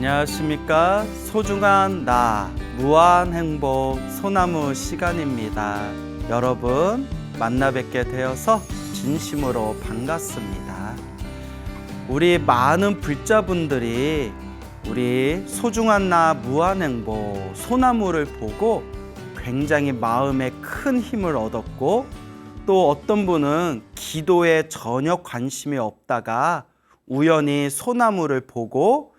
안녕하십니까. 소중한 나 무한행복 소나무 시간입니다. 여러분 만나 뵙게 되어서 진심으로 반갑습니다. 우리 많은 불자분들이 우리 소중한 나 무한행복 소나무를 보고 굉장히 마음에 큰 힘을 얻었고, 또 어떤 분은 기도에 전혀 관심이 없다가 우연히 소나무를 보고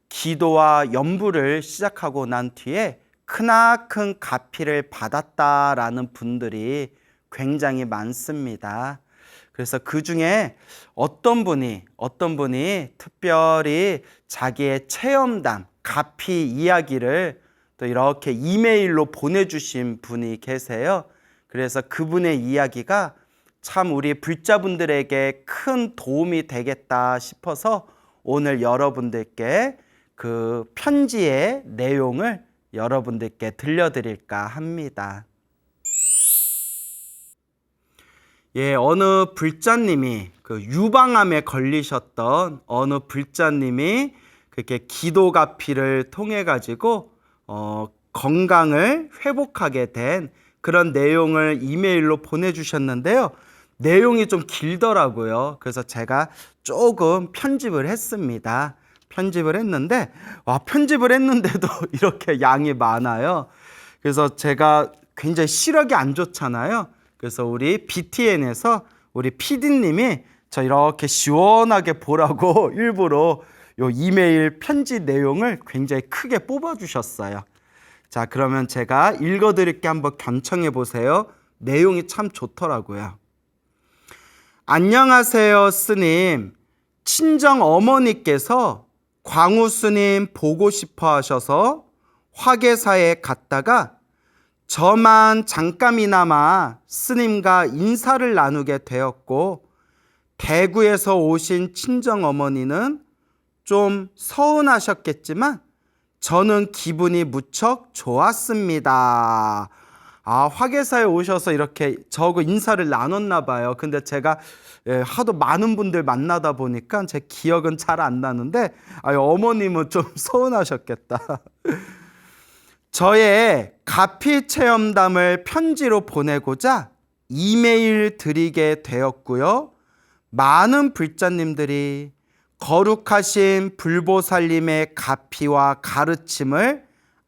기도와 연부를 시작하고 난 뒤에 크나큰 가피를 받았다라는 분들이 굉장히 많습니다. 그래서 그 중에 어떤 분이 특별히 자기의 체험담, 가피 이야기를 또 이렇게 이메일로 보내주신 분이 계세요. 그래서 그분의 이야기가 참 우리 불자분들에게 큰 도움이 되겠다 싶어서 오늘 여러분들께 그 편지의 내용을 여러분들께 들려드릴까 합니다. 어느 불자님이 그 유방암에 걸리셨던 어느 불자님이 그렇게 기도가피를 통해 가지고 건강을 회복하게 된 그런 내용을 이메일로 보내주셨는데요. 내용이 좀 길더라고요. 그래서 제가 조금 편집을 했습니다. 편집을 했는데도 이렇게 양이 많아요. 그래서 제가 굉장히 시력이 안 좋잖아요. 그래서 우리 BTN에서 우리 PD님이 저 이렇게 시원하게 보라고 일부러 요 이메일 편지 내용을 굉장히 크게 뽑아주셨어요. 자, 그러면 제가 읽어드릴게 한번 경청해 보세요. 내용이 참 좋더라고요. 안녕하세요, 스님. 친정 어머니께서 광우 스님 보고 싶어 하셔서 화계사에 갔다가 저만 잠깐이나마 스님과 인사를 나누게 되었고, 대구에서 오신 친정 어머니는 좀 서운하셨겠지만 저는 기분이 무척 좋았습니다. 화계사에 오셔서 이렇게 저하고 인사를 나눴나 봐요. 근데 제가 하도 많은 분들 만나다 보니까 제 기억은 잘 안 나는데 어머님은 좀 서운하셨겠다. 저의 가피 체험담을 편지로 보내고자 이메일 드리게 되었고요. 많은 불자님들이 거룩하신 불보살님의 가피와 가르침을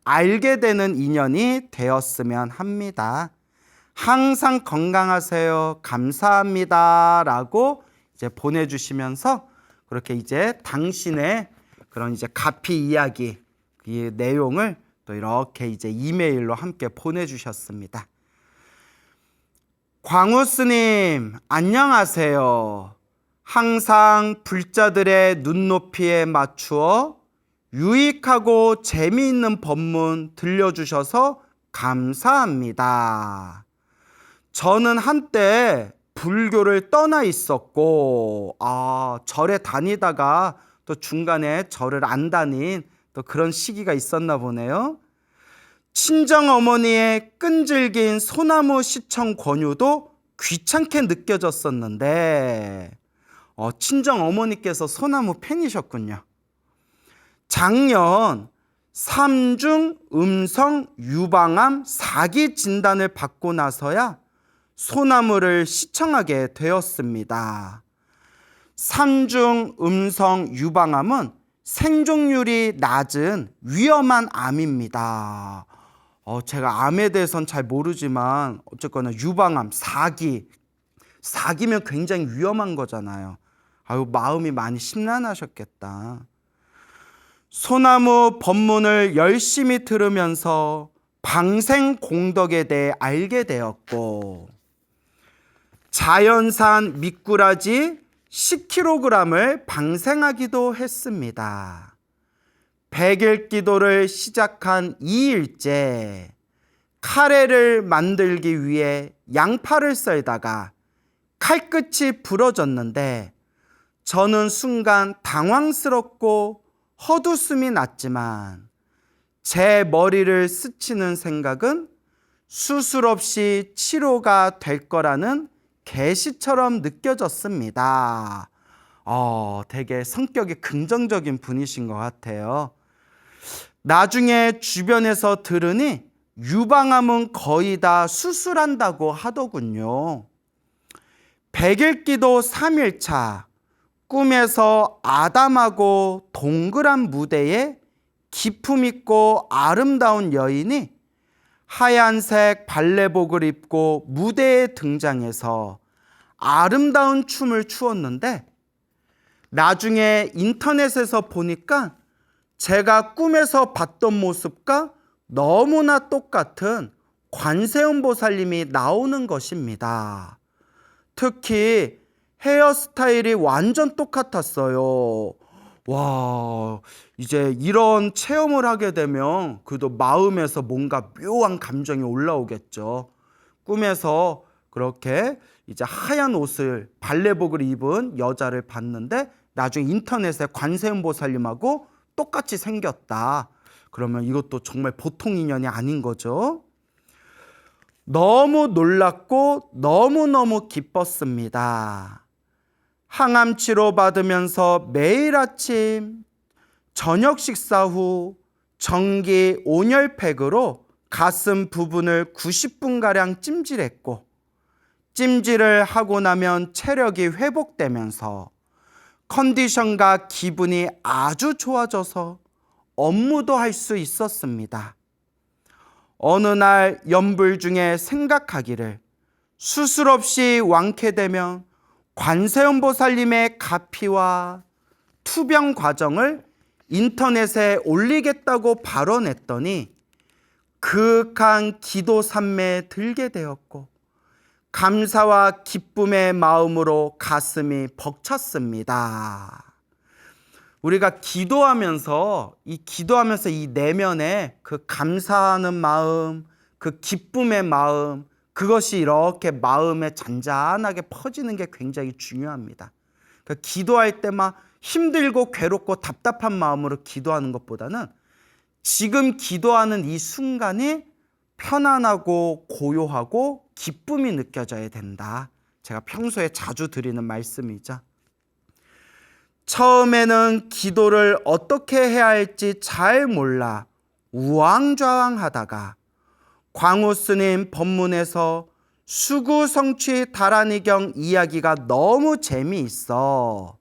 알게 되는 인연이 되었으면 합니다. 항상 건강하세요. 감사합니다. 라고 이제 보내주시면서 그렇게 이제 당신의 그런 이제 가피 이야기, 이 내용을 또 이렇게 이제 이메일로 함께 보내주셨습니다. 광우 스님, 안녕하세요. 항상 불자들의 눈높이에 맞추어 유익하고 재미있는 법문 들려주셔서 감사합니다. 저는 한때 불교를 떠나 있었고, 절에 다니다가 또 중간에 절을 안 다닌 또 그런 시기가 있었나 보네요. 친정 어머니의 끈질긴 소나무 시청 권유도 귀찮게 느껴졌었는데, 친정 어머니께서 소나무 팬이셨군요. 작년 3중 음성 유방암 4기 진단을 받고 나서야 소나무를 시청하게 되었습니다. 3중 음성 유방암은 생존율이 낮은 위험한 암입니다. 제가 암에 대해서는 잘 모르지만 어쨌거나 유방암 4기면 굉장히 위험한 거잖아요. 마음이 많이 심란하셨겠다. 소나무 법문을 열심히 들으면서 방생 공덕에 대해 알게 되었고, 자연산 미꾸라지 10kg을 방생하기도 했습니다. 100일 기도를 시작한 2일째 카레를 만들기 위해 양파를 썰다가 칼끝이 부러졌는데 저는 순간 당황스럽고 헛웃음이 났지만 제 머리를 스치는 생각은 수술 없이 치료가 될 거라는 계시처럼 느껴졌습니다. 되게 성격이 긍정적인 분이신 것 같아요. 나중에 주변에서 들으니 유방암은 거의 다 수술한다고 하더군요. 100일 기도 3일차 꿈에서 아담하고 동그란 무대에 기품 있고 아름다운 여인이 하얀색 발레복을 입고 무대에 등장해서 아름다운 춤을 추었는데 나중에 인터넷에서 보니까 제가 꿈에서 봤던 모습과 너무나 똑같은 관세음보살님이 나오는 것입니다. 특히 헤어스타일이 완전 똑같았어요. 와, 이제 이런 체험을 하게 되면 그래도 마음에서 뭔가 묘한 감정이 올라오겠죠. 꿈에서 그렇게 이제 하얀 옷을 발레복을 입은 여자를 봤는데 나중에 인터넷에 관세음보살님하고 똑같이 생겼다. 그러면 이것도 정말 보통 인연이 아닌 거죠. 너무 놀랐고 너무너무 기뻤습니다. 항암 치료 받으면서 매일 아침 저녁 식사 후 전기 온열팩으로 가슴 부분을 90분가량 찜질했고 찜질을 하고 나면 체력이 회복되면서 컨디션과 기분이 아주 좋아져서 업무도 할 수 있었습니다. 어느 날 연불 중에 생각하기를 수술 없이 완쾌되면 관세음보살님의 가피와 투병 과정을 인터넷에 올리겠다고 발언했더니 그윽한 기도 산매에 들게 되었고 감사와 기쁨의 마음으로 가슴이 벅찼습니다. 우리가 기도하면서 이 내면에 그 감사하는 마음, 그 기쁨의 마음, 그것이 이렇게 마음에 잔잔하게 퍼지는 게 굉장히 중요합니다. 그러니까 기도할 때 막 힘들고 괴롭고 답답한 마음으로 기도하는 것보다는 지금 기도하는 이 순간이 편안하고 고요하고 기쁨이 느껴져야 된다. 제가 평소에 자주 드리는 말씀이죠. 처음에는 기도를 어떻게 해야 할지 잘 몰라 우왕좌왕하다가 광우 스님 법문에서 수구성취 다란이경 이야기가 너무 재미있어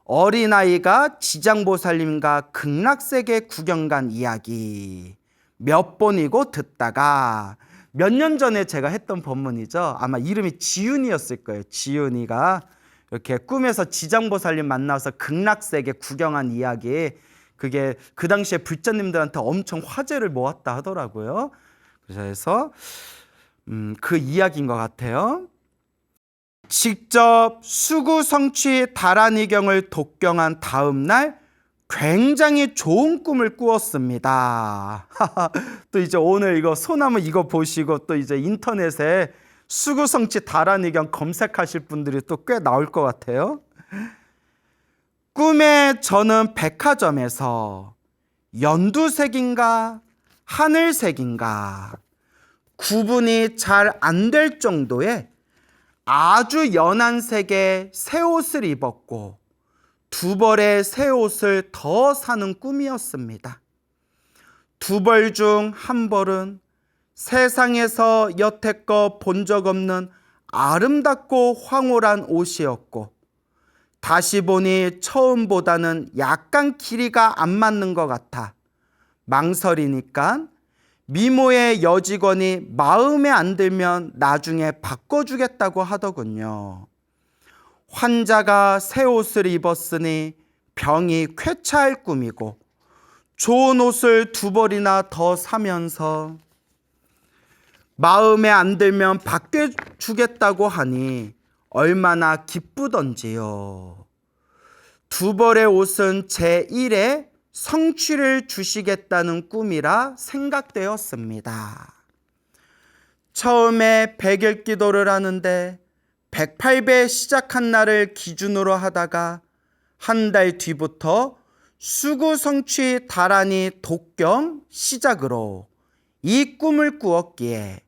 어린아이가 지장보살님과 극락세계 구경 간 이야기 몇 번이고 듣다가 몇 년 전에 제가 했던 법문이죠. 아마 이름이 지윤이었을 거예요. 지윤이가 이렇게 꿈에서 지장보살님 만나서 극락세계 구경한 이야기, 그게 그 당시에 불자님들한테 엄청 화제를 모았다 하더라고요. 그래서 그 이야기인 것 같아요. 직접 수구성취 다란이경을 독경한 다음 날 굉장히 좋은 꿈을 꾸었습니다. 또 이제 오늘 이거 소나무 이거 보시고 또 이제 인터넷에 수구성취 다란이경 검색하실 분들이 또 꽤 나올 것 같아요. 꿈에 저는 백화점에서 연두색인가 하늘색인가 구분이 잘 안 될 정도의 아주 연한 색의 새 옷을 입었고 두 벌의 새 옷을 더 사는 꿈이었습니다. 두 벌 중 한 벌은 세상에서 여태껏 본 적 없는 아름답고 황홀한 옷이었고 다시 보니 처음보다는 약간 길이가 안 맞는 것 같아 망설이니까 미모의 여직원이 마음에 안 들면 나중에 바꿔주겠다고 하더군요. 환자가 새 옷을 입었으니 병이 쾌차할 꿈이고 좋은 옷을 두 벌이나 더 사면서 마음에 안 들면 바꿔주겠다고 하니 얼마나 기쁘던지요. 두 벌의 옷은 제1의 성취를 주시겠다는 꿈이라 생각되었습니다. 처음에 100일 기도를 하는데 108배 시작한 날을 기준으로 하다가 한 달 뒤부터 수구성취 다란이 독경 시작으로 이 꿈을 꾸었기에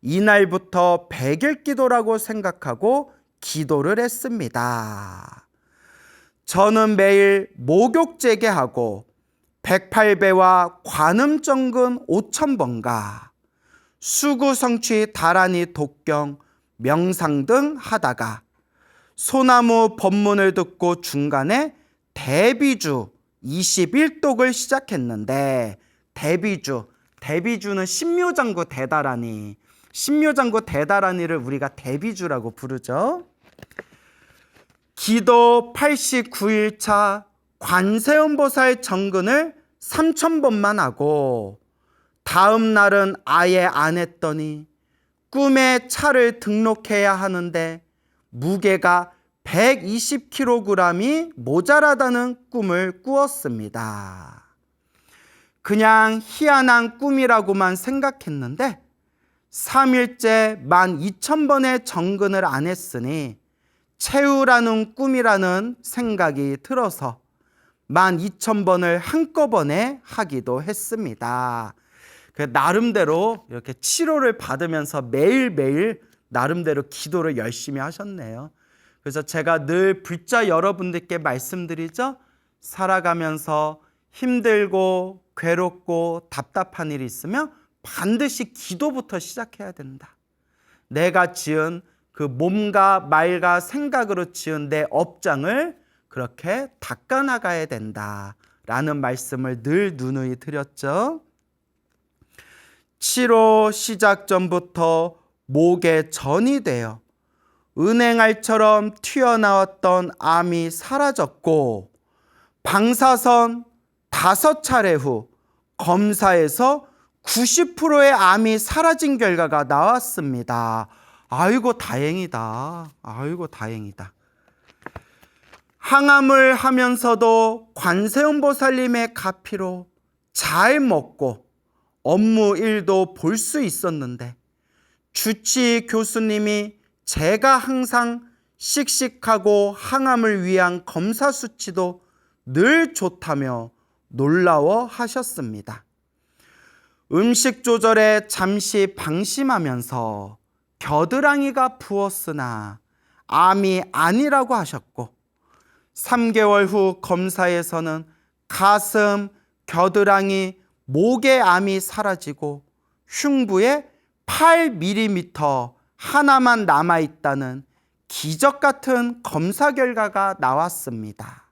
이날부터 100일 기도라고 생각하고 기도를 했습니다. 저는 매일 목욕 재개하고 108배와 관음정근 5,000번가 수구 성취 다란이 독경 명상 등 하다가 소나무 법문을 듣고 중간에 대비주 21독을 시작했는데 대비주는 신묘장구 대다라니, 신묘장구 대다라니를 우리가 대비주라고 부르죠. 기도 89일차 관세음보살 정근을 3,000번만 하고 다음 날은 아예 안 했더니 꿈에 차를 등록해야 하는데 무게가 120kg이 모자라다는 꿈을 꾸었습니다. 그냥 희한한 꿈이라고만 생각했는데 3일째 12,000번의 정근을 안 했으니 채우라는 꿈이라는 생각이 들어서 12,000번을 한꺼번에 하기도 했습니다. 나름대로 이렇게 치료를 받으면서 매일매일 나름대로 기도를 열심히 하셨네요. 그래서 제가 늘 불자 여러분들께 말씀드리죠. 살아가면서 힘들고 괴롭고 답답한 일이 있으면 반드시 기도부터 시작해야 된다. 내가 지은 그 몸과 말과 생각으로 지은 내 업장을 그렇게 닦아나가야 된다라는 말씀을 늘 누누이 드렸죠. 치료 시작 전부터 목에 전이 되어 은행알처럼 튀어나왔던 암이 사라졌고 방사선 5차례 후 검사에서 90%의 암이 사라진 결과가 나왔습니다. 아이고 다행이다. 아이고 다행이다. 항암을 하면서도 관세음보살님의 가피로 잘 먹고 업무 일도 볼 수 있었는데 주치 교수님이 제가 항상 씩씩하고 항암을 위한 검사 수치도 늘 좋다며 놀라워 하셨습니다. 음식 조절에 잠시 방심하면서 겨드랑이가 부었으나 암이 아니라고 하셨고 3개월 후 검사에서는 가슴, 겨드랑이, 목의 암이 사라지고 흉부에 8mm 하나만 남아있다는 기적 같은 검사 결과가 나왔습니다.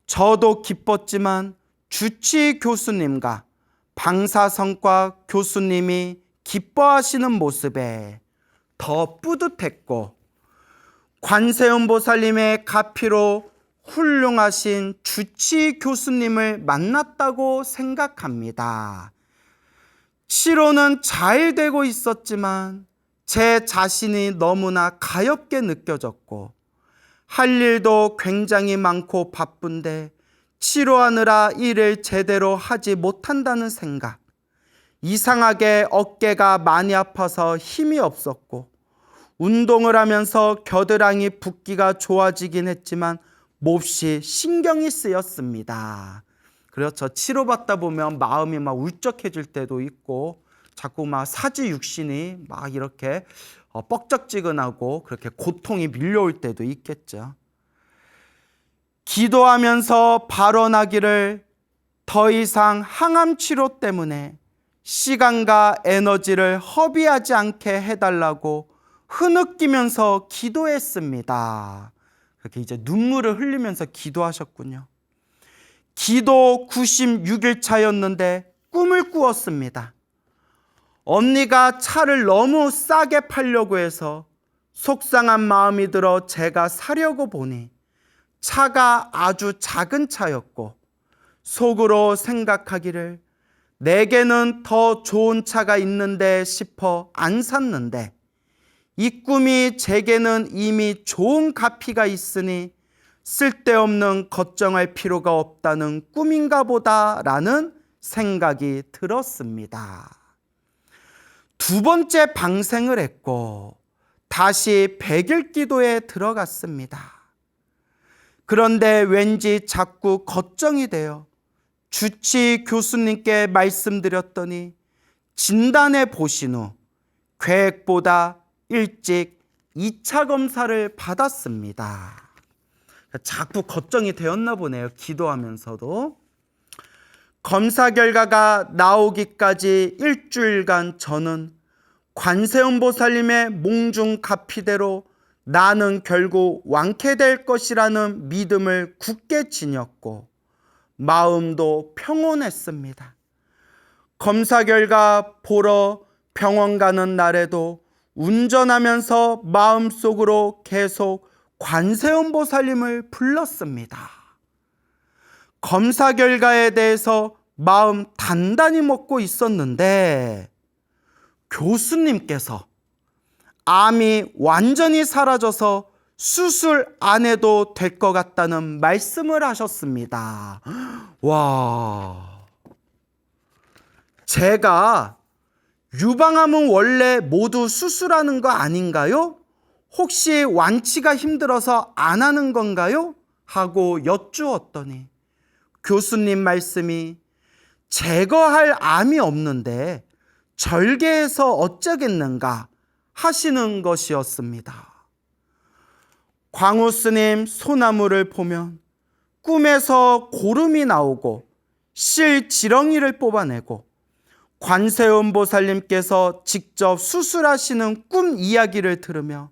저도 기뻤지만 주치 교수님과 방사선과 교수님이 기뻐하시는 모습에 더 뿌듯했고 관세음보살님의 가피로 훌륭하신 주치 교수님을 만났다고 생각합니다. 치료는 잘 되고 있었지만 제 자신이 너무나 가엾게 느껴졌고 할 일도 굉장히 많고 바쁜데 치료하느라 일을 제대로 하지 못한다는 생각, 이상하게 어깨가 많이 아파서 힘이 없었고 운동을 하면서 겨드랑이 붓기가 좋아지긴 했지만 몹시 신경이 쓰였습니다. 그렇죠. 치료받다 보면 마음이 막 울적해질 때도 있고 자꾸 막 사지육신이 막 이렇게 뻑적지근하고 그렇게 고통이 밀려올 때도 있겠죠. 기도하면서 발언하기를 더 이상 항암 치료 때문에 시간과 에너지를 허비하지 않게 해달라고 흐느끼면서 기도했습니다. 그렇게 이제 눈물을 흘리면서 기도하셨군요. 기도 96일 차였는데 꿈을 꾸었습니다. 언니가 차를 너무 싸게 팔려고 해서 속상한 마음이 들어 제가 사려고 보니 차가 아주 작은 차였고 속으로 생각하기를 내게는 더 좋은 차가 있는데 싶어 안 샀는데 이 꿈이 제게는 이미 좋은 가피가 있으니 쓸데없는 걱정할 필요가 없다는 꿈인가 보다라는 생각이 들었습니다. 두 번째 방생을 했고 다시 100일 기도에 들어갔습니다. 그런데 왠지 자꾸 걱정이 돼요. 주치 교수님께 말씀드렸더니 진단해 보신 후 계획보다 일찍 2차 검사를 받았습니다. 자꾸 걱정이 되었나 보네요. 기도하면서도. 검사 결과가 나오기까지 일주일간 저는 관세음보살님의 몽중가피대로 나는 결국 완쾌될 것이라는 믿음을 굳게 지녔고 마음도 평온했습니다. 검사 결과 보러 병원 가는 날에도 운전하면서 마음속으로 계속 관세음보살님을 불렀습니다. 검사 결과에 대해서 마음 단단히 먹고 있었는데 교수님께서 암이 완전히 사라져서 수술 안 해도 될 것 같다는 말씀을 하셨습니다. 와, 제가 유방암은 원래 모두 수술하는 거 아닌가요? 혹시 완치가 힘들어서 안 하는 건가요? 하고 여쭈었더니 교수님 말씀이 제거할 암이 없는데 절개해서 어쩌겠는가 하시는 것이었습니다. 광우 스님 소나무를 보면 꿈에서 고름이 나오고 실 지렁이를 뽑아내고 관세음보살님께서 직접 수술하시는 꿈 이야기를 들으며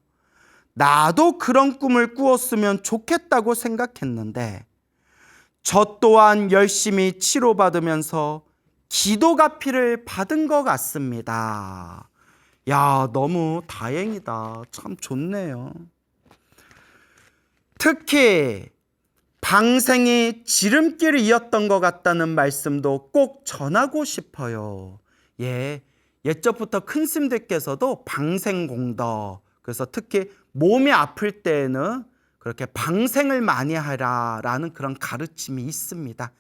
나도 그런 꿈을 꾸었으면 좋겠다고 생각했는데 저 또한 열심히 치료받으면서 기도가피를 받은 것 같습니다. 야, 너무 다행이다. 참 좋네요. 특히 방생이 지름길이었던 것 같다는 말씀도 꼭 전하고 싶어요. 옛적부터 큰 스님들께서도 방생공덕, 그래서 특히 몸이 아플 때에는 그렇게 방생을 많이 하라라는 그런 가르침이 있습니다.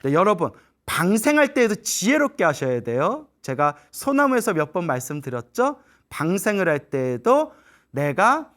여러분, 방생할 때에도 지혜롭게 하셔야 돼요. 제가 소나무에서 몇 번 말씀드렸죠? 방생을 할 때에도 내가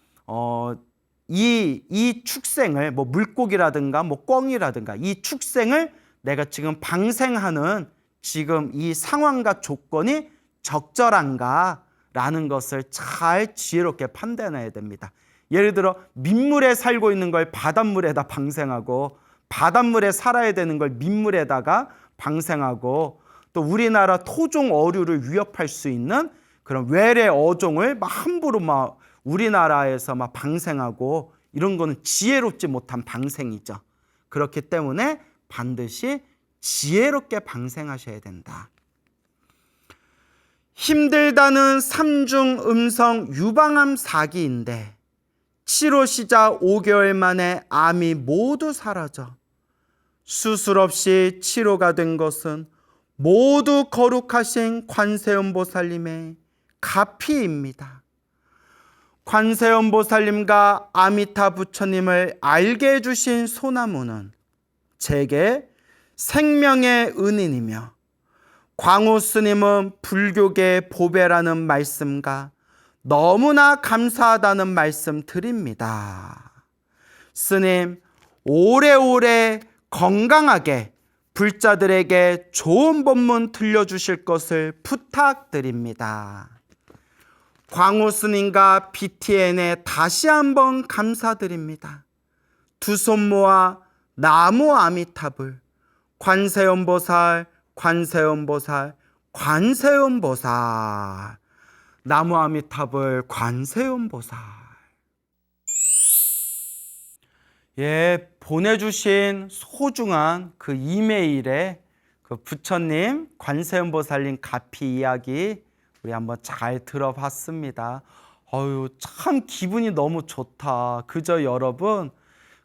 이 축생을 물고기라든가 꿩이라든가 이 축생을 내가 지금 방생하는 지금 이 상황과 조건이 적절한가라는 것을 잘 지혜롭게 판단해야 됩니다. 예를 들어 민물에 살고 있는 걸 바닷물에다 방생하고 바닷물에 살아야 되는 걸 민물에다가 방생하고 또 우리나라 토종 어류를 위협할 수 있는 그런 외래 어종을 함부로 우리나라에서 방생하고 이런 거는 지혜롭지 못한 방생이죠. 그렇기 때문에 반드시 지혜롭게 방생하셔야 된다. 힘들다는 삼중 음성 유방암 4기인데 치료 시작 5개월 만에 암이 모두 사라져 수술 없이 치료가 된 것은 모두 거룩하신 관세음보살님의 가피입니다. 관세음보살님과 아미타 부처님을 알게 해주신 소나무는 제게 생명의 은인이며 광우 스님은 불교계의 보배라는 말씀과 너무나 감사하다는 말씀 드립니다. 스님, 오래오래 건강하게 불자들에게 좋은 법문 들려주실 것을 부탁드립니다. 광우 스님과 BTN에 다시 한번 감사드립니다. 두 손 모아 나무 아미타불 관세음보살 관세음보살 관세음보살 나무 아미타불 관세음보살. 보내주신 소중한 그 이메일에 그 부처님 관세음보살님 가피 이야기 우리 한번 잘 들어봤습니다. 참 기분이 너무 좋다. 그저 여러분,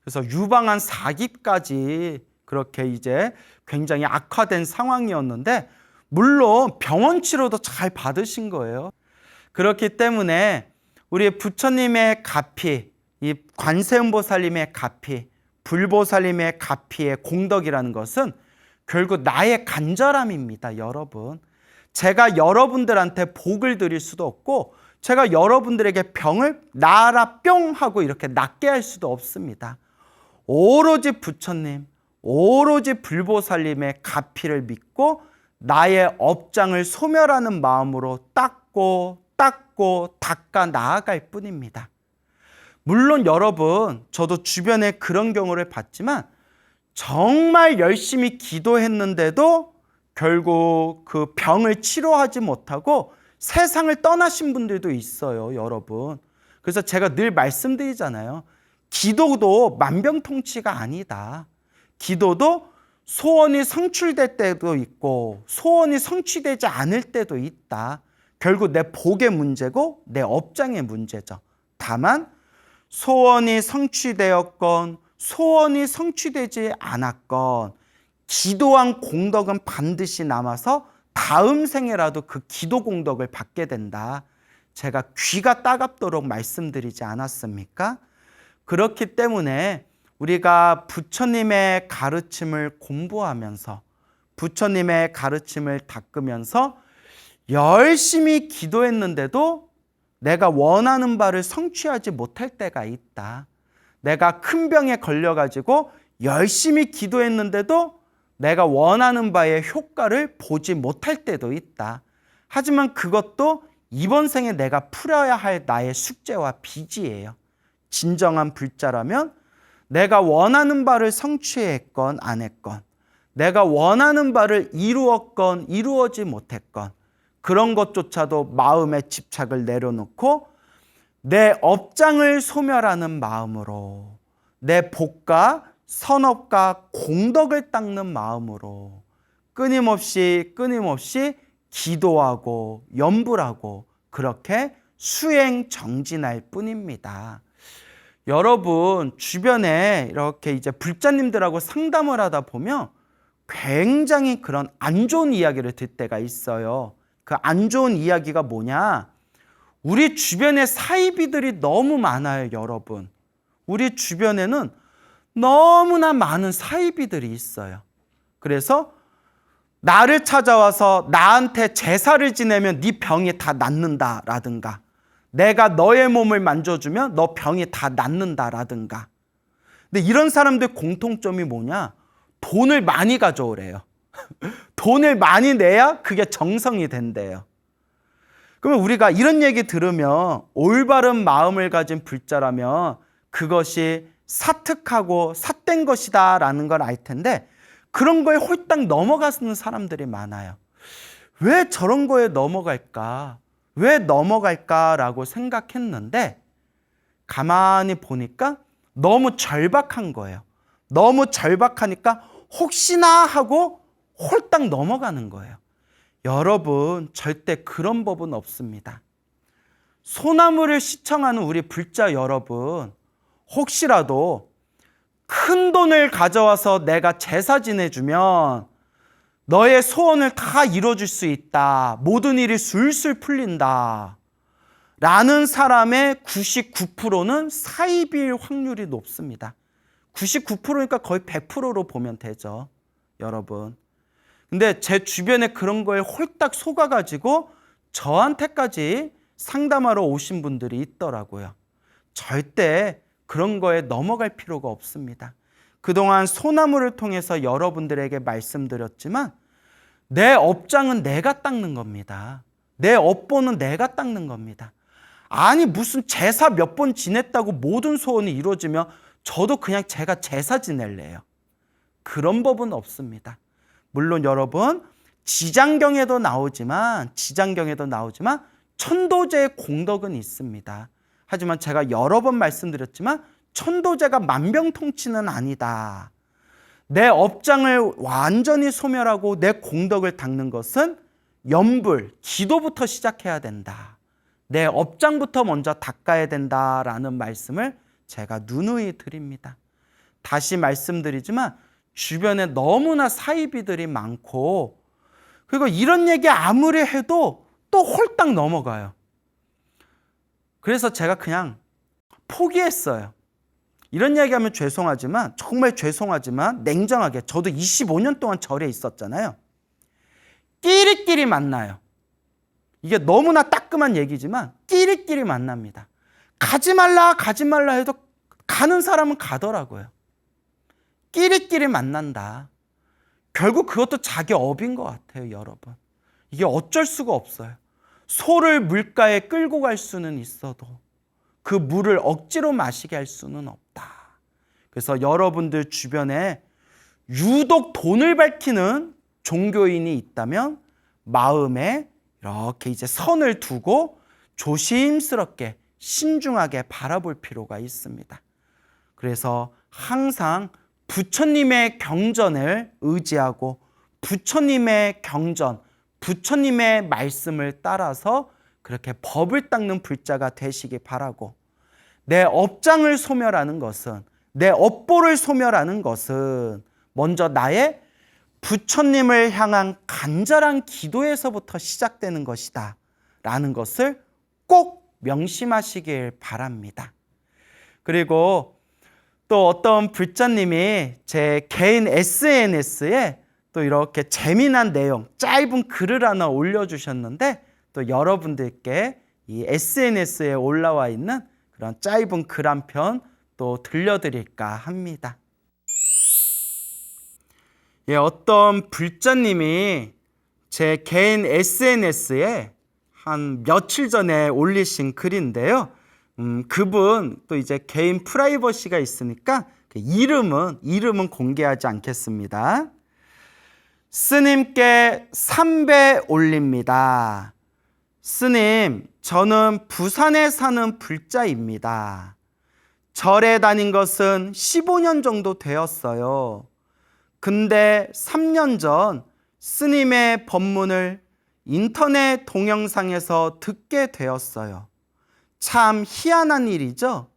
그래서 유방암 4기까지 그렇게 이제 굉장히 악화된 상황이었는데 물론 병원 치료도 잘 받으신 거예요. 그렇기 때문에 우리 부처님의 가피, 이 관세음보살님의 가피, 불보살님의 가피의 공덕이라는 것은 결국 나의 간절함입니다. 여러분, 제가 여러분들한테 복을 드릴 수도 없고 제가 여러분들에게 병을 나아라 뿅 하고 이렇게 낫게 할 수도 없습니다. 오로지 부처님, 오로지 불보살님의 가피를 믿고 나의 업장을 소멸하는 마음으로 닦고 닦아 나아갈 뿐입니다. 물론 여러분, 저도 주변에 그런 경우를 봤지만 정말 열심히 기도했는데도 결국 그 병을 치료하지 못하고 세상을 떠나신 분들도 있어요, 여러분. 그래서 제가 늘 말씀드리잖아요. 기도도 만병통치가 아니다. 기도도 소원이 성취될 때도 있고 소원이 성취되지 않을 때도 있다. 결국 내 복의 문제고 내 업장의 문제죠. 다만 소원이 성취되었건 소원이 성취되지 않았건 기도한 공덕은 반드시 남아서 다음 생에라도 그 기도 공덕을 받게 된다. 제가 귀가 따갑도록 말씀드리지 않았습니까? 그렇기 때문에 우리가 부처님의 가르침을 공부하면서 부처님의 가르침을 닦으면서 열심히 기도했는데도 내가 원하는 바를 성취하지 못할 때가 있다. 내가 큰 병에 걸려가지고 열심히 기도했는데도 내가 원하는 바의 효과를 보지 못할 때도 있다. 하지만 그것도 이번 생에 내가 풀어야 할 나의 숙제와 빚이에요. 진정한 불자라면 내가 원하는 바를 성취했건 안 했건, 내가 원하는 바를 이루었건 이루어지 못했건, 그런 것조차도 마음의 집착을 내려놓고 내 업장을 소멸하는 마음으로, 내 복과 선업과 공덕을 닦는 마음으로 끊임없이 기도하고 염불하고 그렇게 수행 정진할 뿐입니다. 여러분 주변에 이렇게 이제 불자님들하고 상담을 하다 보면 굉장히 그런 안 좋은 이야기를 들 때가 있어요. 그 안 좋은 이야기가 뭐냐? 우리 주변에 사이비들이 너무 많아요, 여러분. 우리 주변에는 너무나 많은 사이비들이 있어요. 그래서 나를 찾아와서 나한테 제사를 지내면 네 병이 다 낫는다라든가, 내가 너의 몸을 만져주면 너 병이 다 낫는다라든가. 근데 이런 사람들 공통점이 뭐냐? 돈을 많이 가져오래요. 돈을 많이 내야 그게 정성이 된대요. 그러면 우리가 이런 얘기 들으면 올바른 마음을 가진 불자라면 그것이 사특하고 삿된 것이다 라는 걸 알 텐데, 그런 거에 홀딱 넘어가는 사람들이 많아요. 왜 저런 거에 넘어갈까? 왜 넘어갈까라고 생각했는데 가만히 보니까 너무 절박한 거예요. 너무 절박하니까 혹시나 하고 홀딱 넘어가는 거예요. 여러분 절대 그런 법은 없습니다. 소나무를 시청하는 우리 불자 여러분, 혹시라도 큰 돈을 가져와서 내가 제사 지내주면 너의 소원을 다 이뤄줄 수 있다, 모든 일이 술술 풀린다 라는 사람의 99%는 사이비일 확률이 높습니다. 99%니까 거의 100%로 보면 되죠, 여러분. 근데 제 주변에 그런 거에 홀딱 속아가지고 저한테까지 상담하러 오신 분들이 있더라고요. 절대 그런 거에 넘어갈 필요가 없습니다. 그동안 소나무를 통해서 여러분들에게 말씀드렸지만 내 업장은 내가 닦는 겁니다. 내 업보는 내가 닦는 겁니다. 아니 무슨 제사 몇 번 지냈다고 모든 소원이 이루어지면 저도 그냥 제가 제사 지낼래요. 그런 법은 없습니다. 물론 여러분 지장경에도 나오지만 천도제의 공덕은 있습니다. 하지만 제가 여러 번 말씀드렸지만 천도제가 만병통치는 아니다. 내 업장을 완전히 소멸하고 내 공덕을 닦는 것은 염불, 기도부터 시작해야 된다. 내 업장부터 먼저 닦아야 된다라는 말씀을 제가 누누이 드립니다. 다시 말씀드리지만 주변에 너무나 사이비들이 많고, 그리고 이런 얘기 아무리 해도 또 홀딱 넘어가요. 그래서 제가 그냥 포기했어요. 이런 얘기하면 죄송하지만, 정말 죄송하지만 냉정하게 저도 25년 동안 절에 있었잖아요. 끼리끼리 만나요. 이게 너무나 따끔한 얘기지만 끼리끼리 만납니다. 가지 말라 해도 가는 사람은 가더라고요. 끼리끼리 만난다. 결국 그것도 자기 업인 것 같아요, 여러분. 이게 어쩔 수가 없어요. 소를 물가에 끌고 갈 수는 있어도 그 물을 억지로 마시게 할 수는 없다. 그래서 여러분들 주변에 유독 돈을 밝히는 종교인이 있다면 마음에 이렇게 이제 선을 두고 조심스럽게 신중하게 바라볼 필요가 있습니다. 그래서 항상 부처님의 경전을 의지하고 부처님의 경전, 부처님의 말씀을 따라서 그렇게 법을 닦는 불자가 되시기 바라고, 내 업장을 소멸하는 것은, 내 업보를 소멸하는 것은 먼저 나의 부처님을 향한 간절한 기도에서부터 시작되는 것이다 라는 것을 꼭 명심하시길 바랍니다. 그리고 또 어떤 불자님이 제 개인 SNS에 또 이렇게 재미난 내용, 짧은 글을 하나 올려주셨는데, 또 여러분들께 이 SNS에 올라와 있는 그런 짧은 글 한 편 또 들려드릴까 합니다. 예, 어떤 불자님이 제 개인 SNS에 한 며칠 전에 올리신 글인데요. 그분 또 이제 개인 프라이버시가 있으니까 이름은 공개하지 않겠습니다. 스님께 3배 올립니다. 스님, 저는 부산에 사는 불자입니다. 절에 다닌 것은 15년 정도 되었어요. 근데 3년 전 스님의 법문을 인터넷 동영상에서 듣게 되었어요. 참 희한한 일이죠?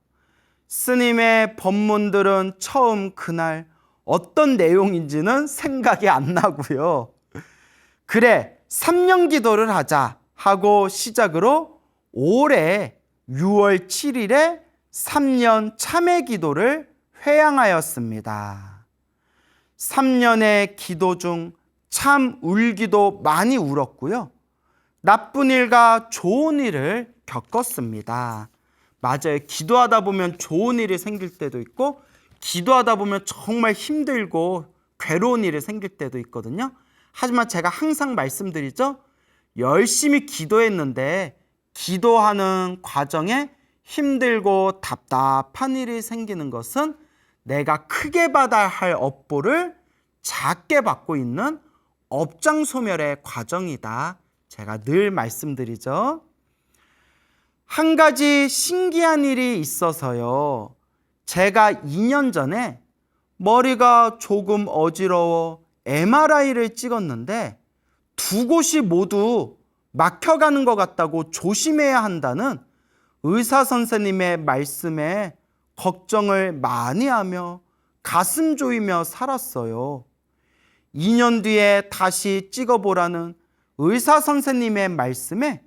스님의 법문들은 처음 그날 어떤 내용인지는 생각이 안 나고요. 그래, 3년 기도를 하자 하고 시작으로 올해 6월 7일에 3년 참회 기도를 회양하였습니다. 3년의 기도 중 참 울기도 많이 울었고요. 나쁜 일과 좋은 일을 겪었습니다. 맞아요. 기도하다 보면 좋은 일이 생길 때도 있고, 기도하다 보면 정말 힘들고 괴로운 일이 생길 때도 있거든요. 하지만 제가 항상 말씀드리죠. 열심히 기도했는데 기도하는 과정에 힘들고 답답한 일이 생기는 것은 내가 크게 받아야 할 업보를 작게 받고 있는 업장 소멸의 과정이다. 제가 늘 말씀드리죠. 한 가지 신기한 일이 있어서요. 제가 2년 전에 머리가 조금 어지러워 MRI를 찍었는데 두 곳이 모두 막혀가는 것 같다고 조심해야 한다는 의사 선생님의 말씀에 걱정을 많이 하며 가슴 조이며 살았어요. 2년 뒤에 다시 찍어보라는 의사 선생님의 말씀에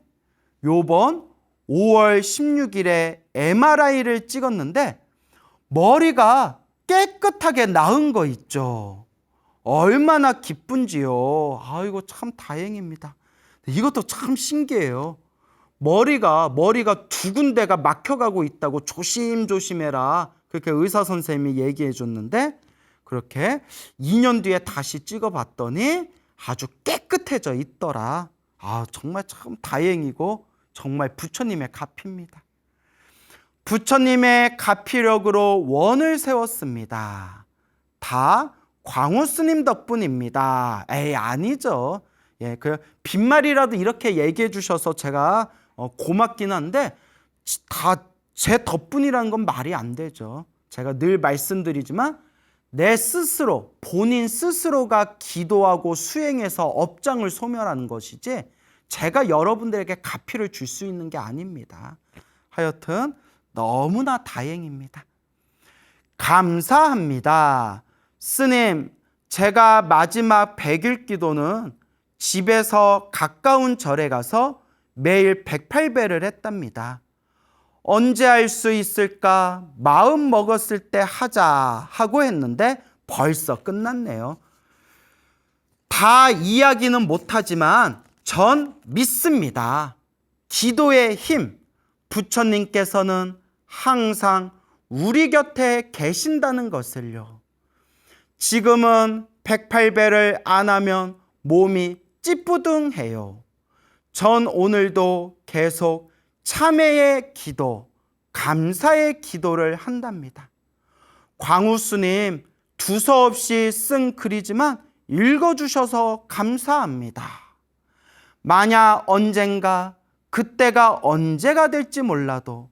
요번 5월 16일에 MRI를 찍었는데 머리가 깨끗하게 나은 거 있죠. 얼마나 기쁜지요. 아이고 참 다행입니다. 이것도 참 신기해요. 머리가 두 군데가 막혀가고 있다고 조심조심해라. 그렇게 의사 선생님이 얘기해 줬는데 그렇게 2년 뒤에 다시 찍어봤더니 아주 깨끗해져 있더라. 아, 정말 참 다행이고 정말 부처님의 가피입니다. 부처님의 가피력으로 원을 세웠습니다. 다 광우 스님 덕분입니다. 에이, 아니죠. 예, 그 빈말이라도 이렇게 얘기해 주셔서 제가 고맙긴 한데 다 제 덕분이라는 건 말이 안 되죠. 제가 늘 말씀드리지만 내 스스로, 본인 스스로가 기도하고 수행해서 업장을 소멸하는 것이지 제가 여러분들에게 가피를 줄 수 있는 게 아닙니다. 하여튼 너무나 다행입니다. 감사합니다. 스님, 제가 마지막 100일 기도는 집에서 가까운 절에 가서 매일 108배를 했답니다. 언제 할 수 있을까? 마음 먹었을 때 하자 하고 했는데 벌써 끝났네요. 다 이야기는 못하지만 전 믿습니다. 기도의 힘, 부처님께서는 항상 우리 곁에 계신다는 것을요. 지금은 108배를 안 하면 몸이 찌뿌둥해요. 전 오늘도 계속 참회의 기도, 감사의 기도를 한답니다. 광우 스님 두서없이 쓴 글이지만 읽어주셔서 감사합니다. 만약 언젠가 그때가 언제가 될지 몰라도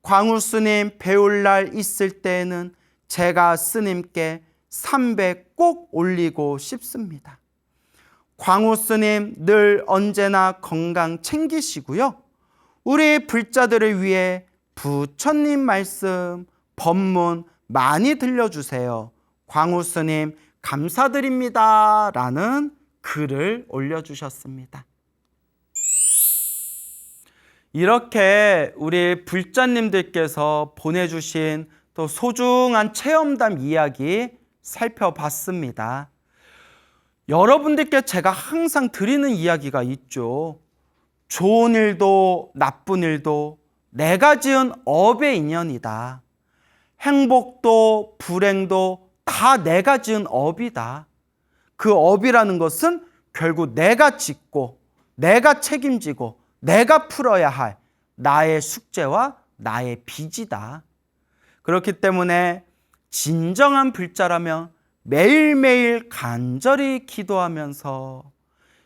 광우 스님 배울 날 있을 때에는 제가 스님께 300 꼭 올리고 싶습니다. 광우 스님 늘 언제나 건강 챙기시고요. 우리 불자들을 위해 부처님 말씀, 법문 많이 들려주세요. 광우 스님 감사드립니다. 라는 글을 올려주셨습니다. 이렇게 우리 불자님들께서 보내주신 또 소중한 체험담 이야기 살펴봤습니다. 여러분들께 제가 항상 드리는 이야기가 있죠. 좋은 일도 나쁜 일도 내가 지은 업의 인연이다. 행복도 불행도 다 내가 지은 업이다. 그 업이라는 것은 결국 내가 짓고 내가 책임지고 내가 풀어야 할 나의 숙제와 나의 빚이다. 그렇기 때문에 진정한 불자라면 매일매일 간절히 기도하면서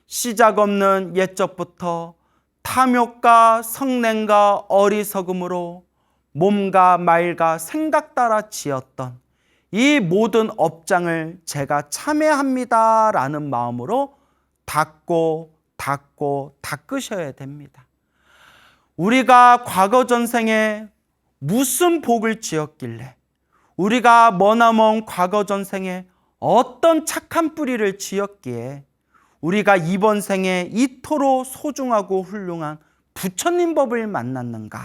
시작 없는 옛적부터 탐욕과 성냄과 어리석음으로 몸과 말과 생각 따라 지었던 이 모든 업장을 제가 참회합니다 라는 마음으로 닦고 닦으셔야 됩니다. 우리가 과거 전생에 무슨 복을 지었길래, 우리가 머나먼 과거 전생에 어떤 착한 뿌리를 지었기에 우리가 이번 생에 이토록 소중하고 훌륭한 부처님 법을 만났는가.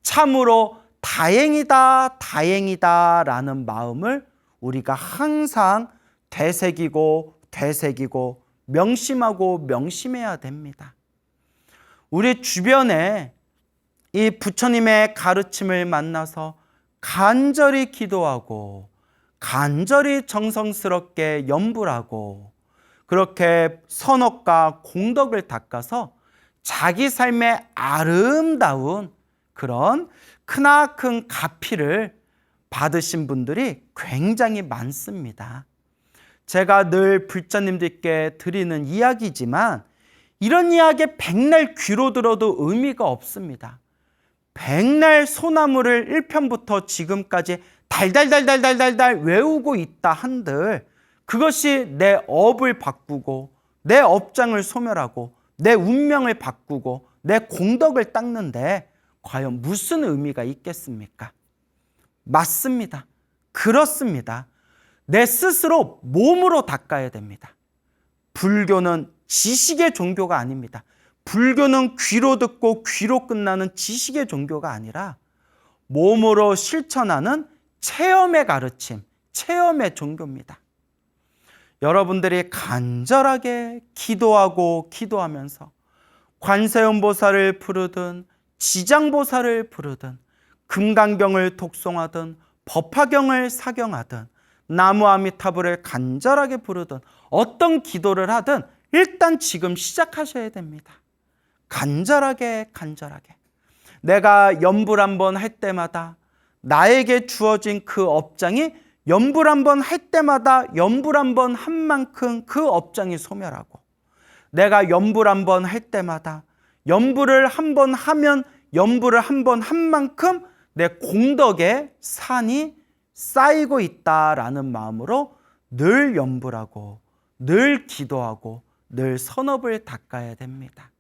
참으로 다행이다 라는 마음을 우리가 항상 되새기고 명심하고 명심해야 됩니다. 우리 주변에 이 부처님의 가르침을 만나서 간절히 기도하고 간절히 정성스럽게 염불하고 그렇게 선업과 공덕을 닦아서 자기 삶의 아름다운 그런 크나큰 가피를 받으신 분들이 굉장히 많습니다. 제가 늘 불자님들께 드리는 이야기지만 이런 이야기 백날 귀로 들어도 의미가 없습니다. 백날 소나무를 1편부터 지금까지 달달달달달달 외우고 있다 한들 그것이 내 업을 바꾸고 내 업장을 소멸하고 내 운명을 바꾸고 내 공덕을 닦는데 과연 무슨 의미가 있겠습니까? 맞습니다. 그렇습니다. 내 스스로 몸으로 닦아야 됩니다. 불교는 지식의 종교가 아닙니다. 불교는 귀로 듣고 귀로 끝나는 지식의 종교가 아니라 몸으로 실천하는 체험의 가르침, 체험의 종교입니다. 여러분들이 간절하게 기도하면서 관세음보살을 부르든 지장보살을 부르든 금강경을 독송하든 법화경을 사경하든 나무아미타불을 간절하게 부르든 어떤 기도를 하든 일단 지금 시작하셔야 됩니다. 간절하게 내가 염불 한번 할 때마다 나에게 주어진 그 업장이 염불 한번 할 때마다 염불 한번 한 만큼 그 업장이 소멸하고 내가 염불 한번 할 때마다 염불을 한번 하면 염불을 한번 한 만큼 내 공덕의 산이 쌓이고 있다라는 마음으로 늘 염불하고 늘 기도하고 늘 선업을 닦아야 됩니다.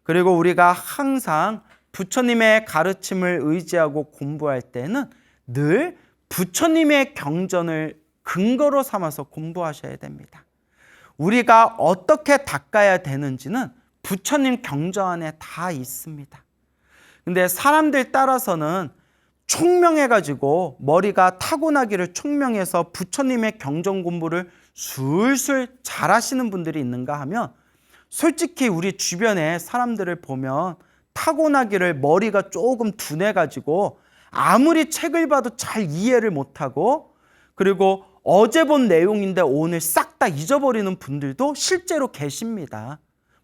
그리고 우리가 항상 부처님의 가르침을 의지하고 공부할 때는 늘 부처님의 경전을 근거로 삼아서 공부하셔야 됩니다. 우리가 어떻게 닦아야 되는지는 부처님 경전 안에 다 있습니다. 근데 사람들 따라서는 총명해가지고 머리가 타고나기를 총명해서 부처님의 경전 공부를 술술 잘하시는 분들이 있는가 하면 솔직히 우리 주변에 사람들을 보면 타고나기를 머리가 조금 둔해가지고 아무리 책을 봐도 잘 이해를 못하고 그리고 어제 본 내용인데 오늘 싹 다 잊어버리는 분들도 실제로 계십니다.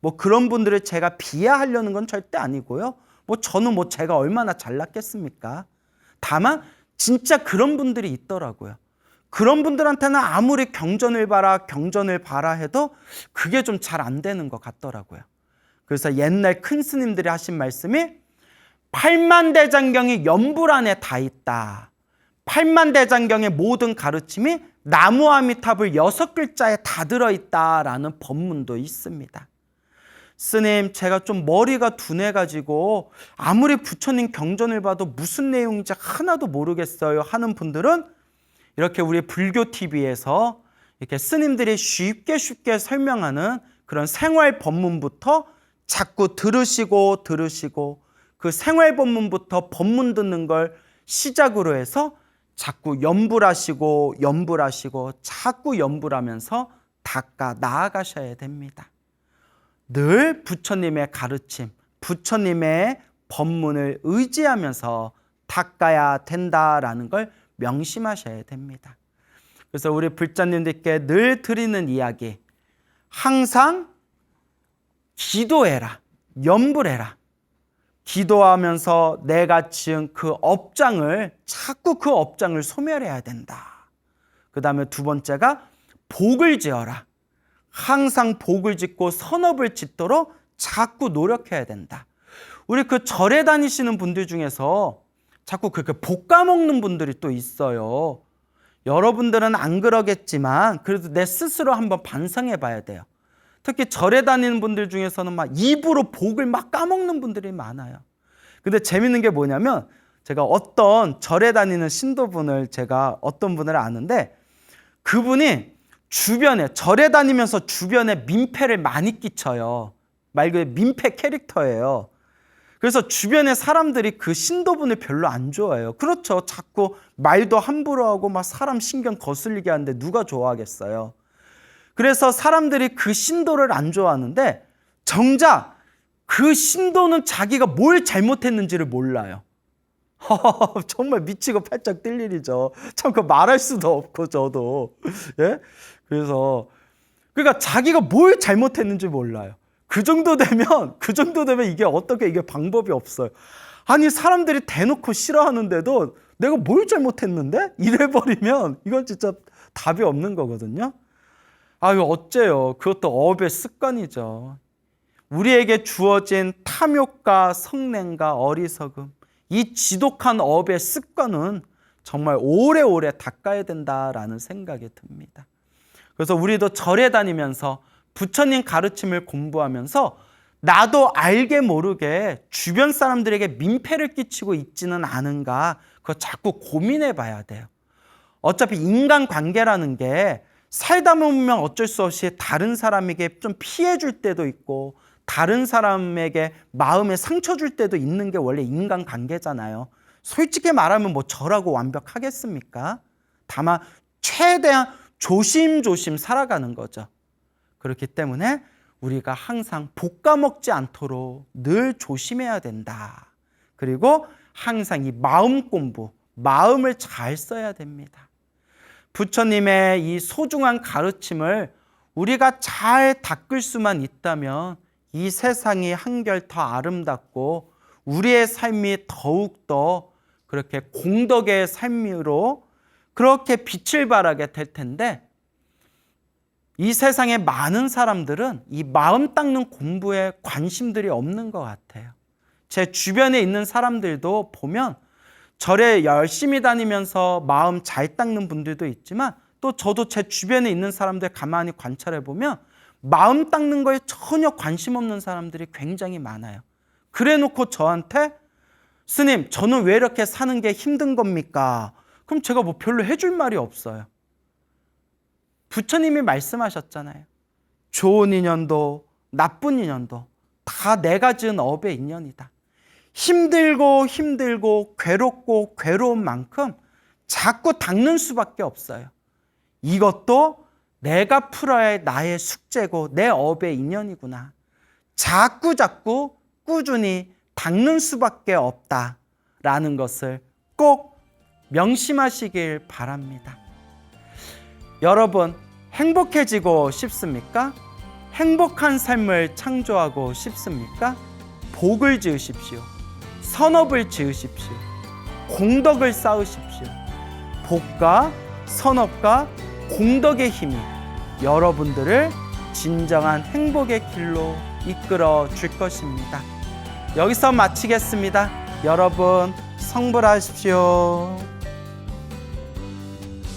뭐 그런 분들을 제가 비하하려는 건 절대 아니고요. 저는 제가 얼마나 잘났겠습니까? 다만 진짜 그런 분들이 있더라고요. 그런 분들한테는 아무리 경전을 봐라 해도 그게 좀 잘 안 되는 것 같더라고요. 그래서 옛날 큰 스님들이 하신 말씀이 8만대장경이 연불 안에 다 있다. 8만대장경의 모든 가르침이 나무아미탑을 6글자에 다 들어있다라는 법문도 있습니다. 스님, 제가 좀 머리가 둔해가지고 아무리 부처님 경전을 봐도 무슨 내용인지 하나도 모르겠어요 하는 분들은 이렇게 우리 불교 TV에서 이렇게 스님들이 쉽게 설명하는 그런 생활 법문부터 자꾸 들으시고 그 생활 법문부터 법문 듣는 걸 시작으로 해서 자꾸 연불하시고 자꾸 연불하면서 닦아 나아가셔야 됩니다. 늘 부처님의 가르침, 부처님의 법문을 의지하면서 닦아야 된다라는 걸 명심하셔야 됩니다. 그래서 우리 불자님들께 늘 드리는 이야기, 항상 기도해라, 연불해라. 기도하면서 내가 지은 그 업장을 자꾸 그 업장을 소멸해야 된다. 그 다음에 두 번째가 복을 지어라. 항상 복을 짓고 선업을 짓도록 자꾸 노력해야 된다. 우리 그 절에 다니시는 분들 중에서 자꾸 그렇게 볶아먹는 분들이 또 있어요. 여러분들은 안 그러겠지만 그래도 내 스스로 한번 반성해 봐야 돼요. 특히 절에 다니는 분들 중에서는 막 입으로 복을 막 까먹는 분들이 많아요. 근데 재밌는 게 뭐냐면 제가 어떤 절에 다니는 신도분을 제가 어떤 분을 아는데 그분이 주변에 절에 다니면서 주변에 민폐를 많이 끼쳐요. 말 그대로 민폐 캐릭터예요. 그래서 주변의 사람들이 그 신도분을 별로 안 좋아해요. 그렇죠. 자꾸 말도 함부로 하고 막 사람 신경 거슬리게 하는데 누가 좋아하겠어요. 그래서 사람들이 그 신도를 안 좋아하는데 정작 그 신도는 자기가 뭘 잘못했는지를 몰라요. 정말 미치고 팔짝 뛸 일이죠. 참 그 말할 수도 없고 저도. 예? 그래서 그러니까 자기가 뭘 잘못했는지 몰라요. 그 정도 되면 이게 방법이 없어요. 아니 사람들이 대놓고 싫어하는데도 내가 뭘 잘못했는데? 이래버리면 이건 진짜 답이 없는 거거든요. 아유 어째요. 그것도 업의 습관이죠. 우리에게 주어진 탐욕과 성냄과 어리석음, 이 지독한 업의 습관은 정말 오래오래 닦아야 된다라는 생각이 듭니다. 그래서 우리도 절에 다니면서 부처님 가르침을 공부하면서 나도 알게 모르게 주변 사람들에게 민폐를 끼치고 있지는 않은가, 그거 자꾸 고민해 봐야 돼요. 어차피 인간관계라는 게 살다 보면 어쩔 수 없이 다른 사람에게 좀 피해 줄 때도 있고 다른 사람에게 마음에 상처 줄 때도 있는 게 원래 인간관계잖아요. 솔직히 말하면 뭐 저라고 완벽하겠습니까? 다만 최대한 조심조심 살아가는 거죠. 그렇기 때문에 우리가 항상 볶아먹지 않도록 늘 조심해야 된다. 그리고 항상 이 마음 공부, 마음을 잘 써야 됩니다. 부처님의 이 소중한 가르침을 우리가 잘 닦을 수만 있다면 이 세상이 한결 더 아름답고 우리의 삶이 더욱더 그렇게 공덕의 삶으로 그렇게 빛을 발하게 될 텐데 이 세상의 많은 사람들은 이 마음 닦는 공부에 관심들이 없는 것 같아요. 제 주변에 있는 사람들도 보면 절에 열심히 다니면서 마음 잘 닦는 분들도 있지만 또 저도 제 주변에 있는 사람들 가만히 관찰해 보면 마음 닦는 거에 전혀 관심 없는 사람들이 굉장히 많아요. 그래 놓고 저한테 스님, 저는 왜 이렇게 사는 게 힘든 겁니까? 그럼 제가 뭐 별로 해줄 말이 없어요. 부처님이 말씀하셨잖아요. 좋은 인연도 나쁜 인연도 다 내가 지은 업의 인연이다. 힘들고 괴롭고 괴로운 만큼 자꾸 닦는 수밖에 없어요. 이것도 내가 풀어야 할 나의 숙제고 내 업의 인연이구나. 자꾸 꾸준히 닦는 수밖에 없다라는 것을 꼭 명심하시길 바랍니다. 여러분, 행복해지고 싶습니까? 행복한 삶을 창조하고 싶습니까? 복을 지으십시오. 선업을 지으십시오. 공덕을 쌓으십시오. 복과 선업과 공덕의 힘이 여러분들을 진정한 행복의 길로 이끌어 줄 것입니다. 여기서 마치겠습니다. 여러분 성불하십시오.